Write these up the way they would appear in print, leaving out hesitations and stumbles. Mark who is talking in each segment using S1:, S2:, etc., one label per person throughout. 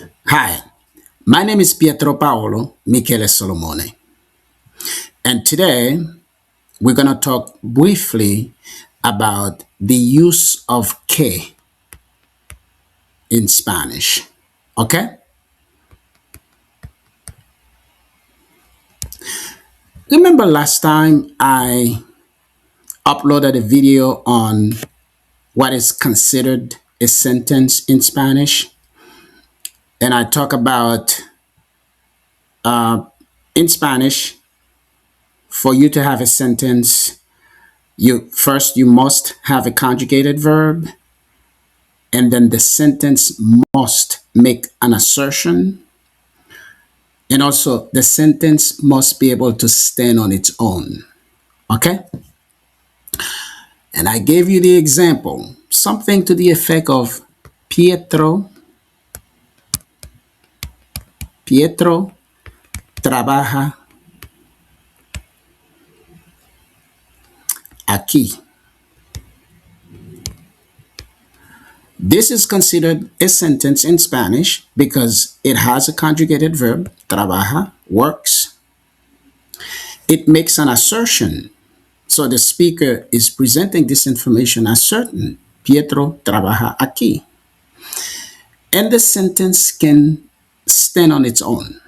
S1: Hi, my name is Pietro Paolo Michele Solomone, and today we're going to talk briefly about the use of que in Spanish. Okay? Remember last time I uploaded a video on what is considered a sentence in Spanish, and I talk about in Spanish for you to have a sentence, you must have a conjugated verb, and then the sentence must make an assertion, and also the sentence must be able to stand on its own. Okay? And I gave you the example, something to the effect of Pietro, Pietro trabaja aquí. This is considered a sentence in Spanish because it has a conjugated verb, trabaja, works. It makes an assertion. So the speaker is presenting this information as certain. Pietro trabaja aquí. And the sentence can stand on its own.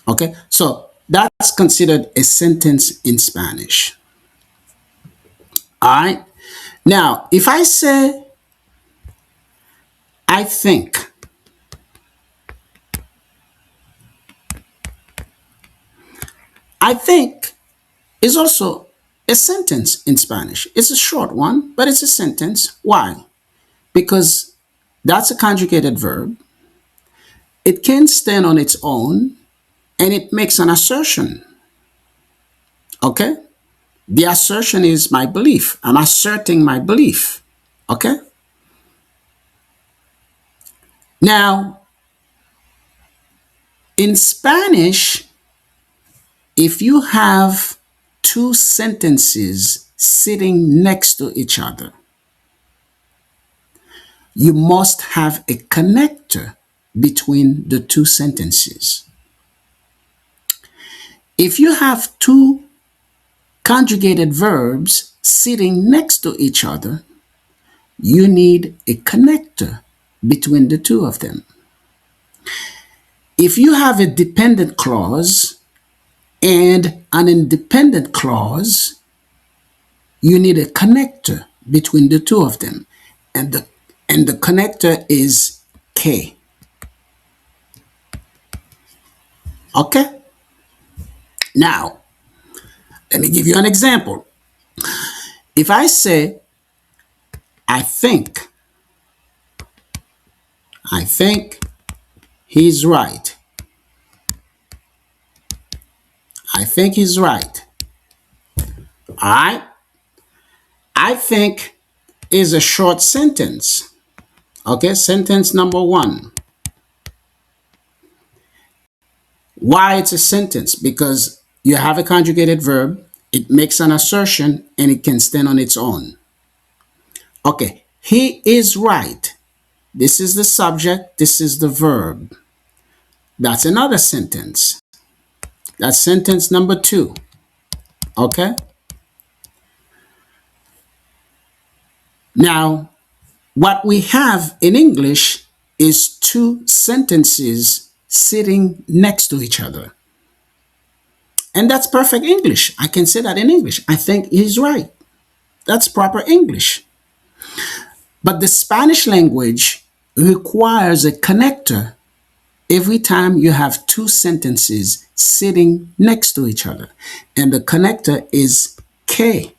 S1: Okay? So that's considered a sentence in Spanish. All right? Now, if I say, I think, I think is also a sentence in Spanish. It's a short one, but it's a sentence. Why? Because that's a conjugated verb. It can stand on its own and it makes an assertion. Okay? The assertion is my belief. I'm asserting my belief. Okay? Now, in Spanish, if you have two sentences sitting next to each other, you must have a connector between the two sentences. If you have two conjugated verbs sitting next to each other, you need a connector between the two of them. If you have a dependent clause and an independent clause, you need a connector between the two of them. And the connector is que. Okay? Now, let me give you an example. If I say, I think he's right. I think he's right. All right? I think is a short sentence. Okay, sentence number one. Why it's a sentence? Because you have a conjugated verb, it makes an assertion, and it can stand on its own. Okay, he is right. This is the subject, this is the verb. That's another sentence. That's sentence number two. Okay? Now, what we have in English is two sentences sitting next to each other. And that's perfect English. I can say that in English. I think he's right. That's proper English. But the Spanish language requires a connector every time you have two sentences sitting next to each other. And the connector is que.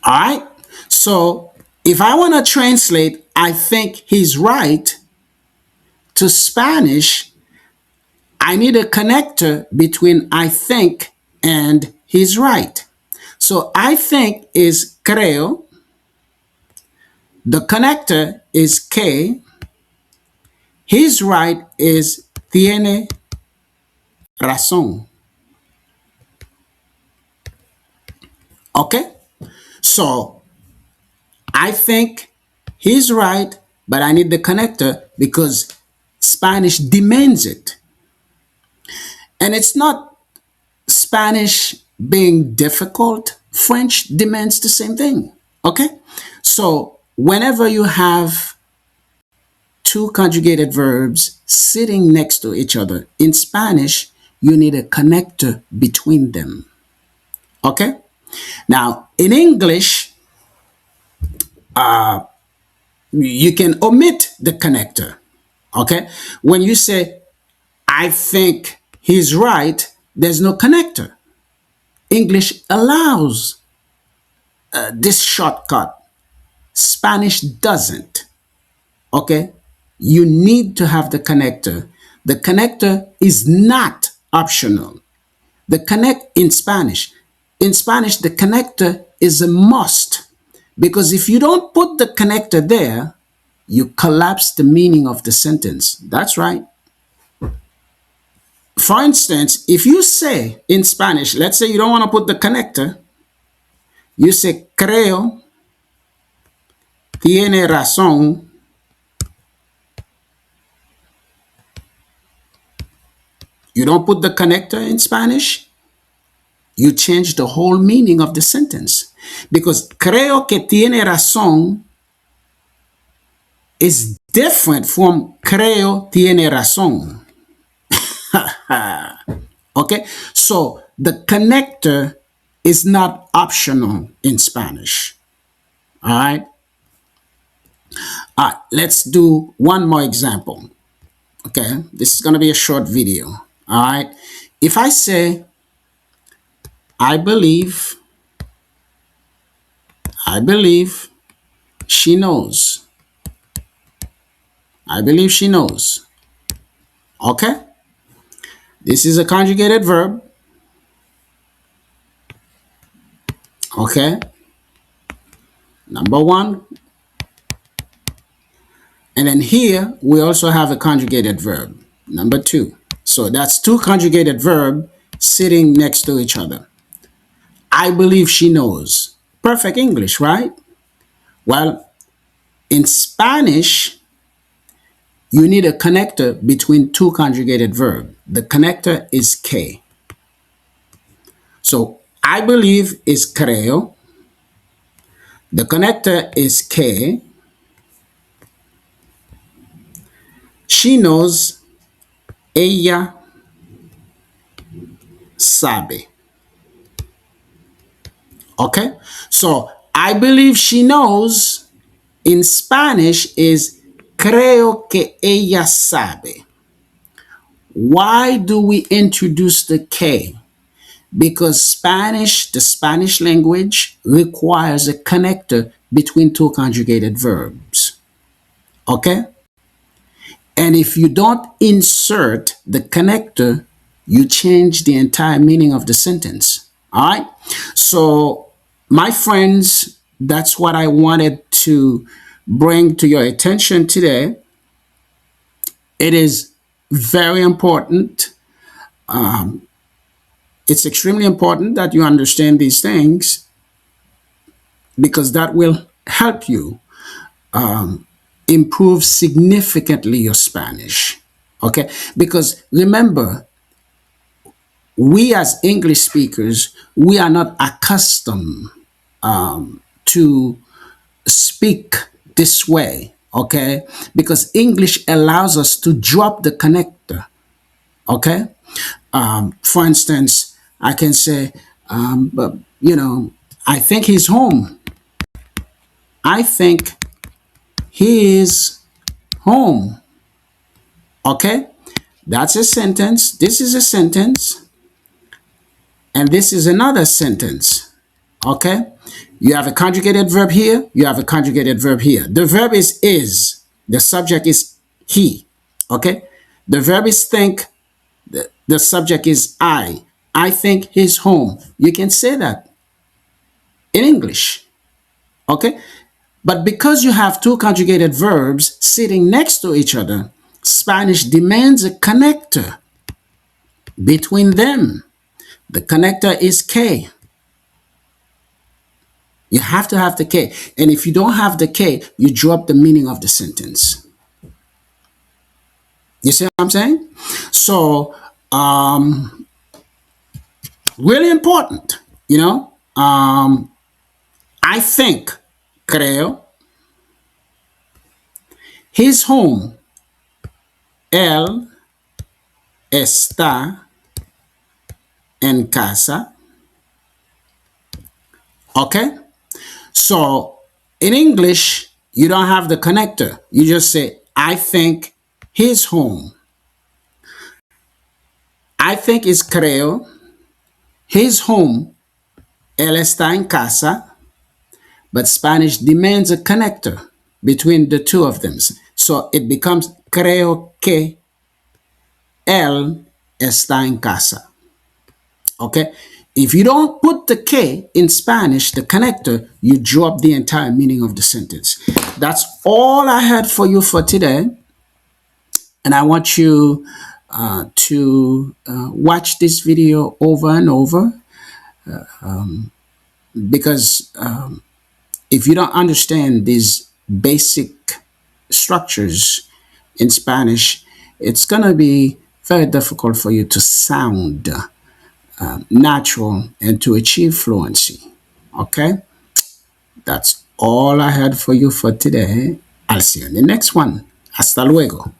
S1: All right? So if I want to translate, I think he's right to Spanish, I need a connector between I think and he's right. So I think is creo. The connector is que. He's right is tiene razón. Okay? So I think he's right but I need the connector because Spanish demands it. And it's not Spanish being difficult, French demands the same thing. Okay? So whenever you have two conjugated verbs sitting next to each other in Spanish, you need a connector between them. Okay? Now, in English, you can omit the connector. Okay? When you say, I think he's right, there's no connector. English allows this shortcut. Spanish doesn't. Okay? You need to have the connector. The connector is not optional. The connect in Spanish, the connector is a must because if you don't put the connector there, you collapse the meaning of the sentence. That's right. For instance, if you say in Spanish, let's say you don't want to put the connector, you say creo, tiene razón. You don't put the connector in Spanish, you change the whole meaning of the sentence. Because creo que tiene razón is different from creo tiene razón. Okay, so the connector is not optional in Spanish. All right. All right, let's do one more example. Okay, this is going to be a short video. All right, if I say, I believe she knows. I believe she knows. Okay, this is a conjugated verb. Okay, number one. And then here we also have a conjugated verb, number two. So that's two conjugated verbs sitting next to each other. I believe she knows. Perfect English, right? Well, in Spanish, you need a connector between two conjugated verbs. The connector is que. So I believe is creo. The connector is que. She knows, ella sabe. Okay? So, I believe she knows in Spanish is creo que ella sabe. Why do we introduce the que? Because Spanish, the Spanish language, requires a connector between two conjugated verbs. Okay? And if you don't insert the connector, you change the entire meaning of the sentence. All right? So, my friends, that's what I wanted to bring to your attention today. It is very important. It's extremely important that you understand these things because that will help you improve significantly your Spanish. Okay? Because remember, we as English speakers, we are not accustomed to speak this way. Okay? Because English allows us to drop the connector. Okay? For instance, I can say, but, I think he's home. I think he is home. Okay? That's a sentence. This is a sentence. And this is another sentence. Okay? You have a conjugated verb here. You have a conjugated verb here. The verb is. The subject is he. Okay? The verb is think. The subject is I. I think he's home. You can say that in English. Okay? But because you have two conjugated verbs sitting next to each other, Spanish demands a connector between them. The connector is que. You have to have the K. And if you don't have the K, you drop the meaning of the sentence. You see what I'm saying? So, really important, you know. I think, creo, his home, él está en casa. Okay? So in English, you don't have the connector. You just say, I think his home. I think is creo. His home, él está en casa. But Spanish demands a connector between the two of them. So it becomes creo que él está en casa. Okay? If you don't put the K in Spanish, the connector, you drop the entire meaning of the sentence. That's all I had for you for today. And I want you to watch this video over and over because if you don't understand these basic structures in Spanish, it's going to be very difficult for you to sound natural and to achieve fluency. Okay? That's all I had for you for today. I'll see you in the next one. Hasta luego.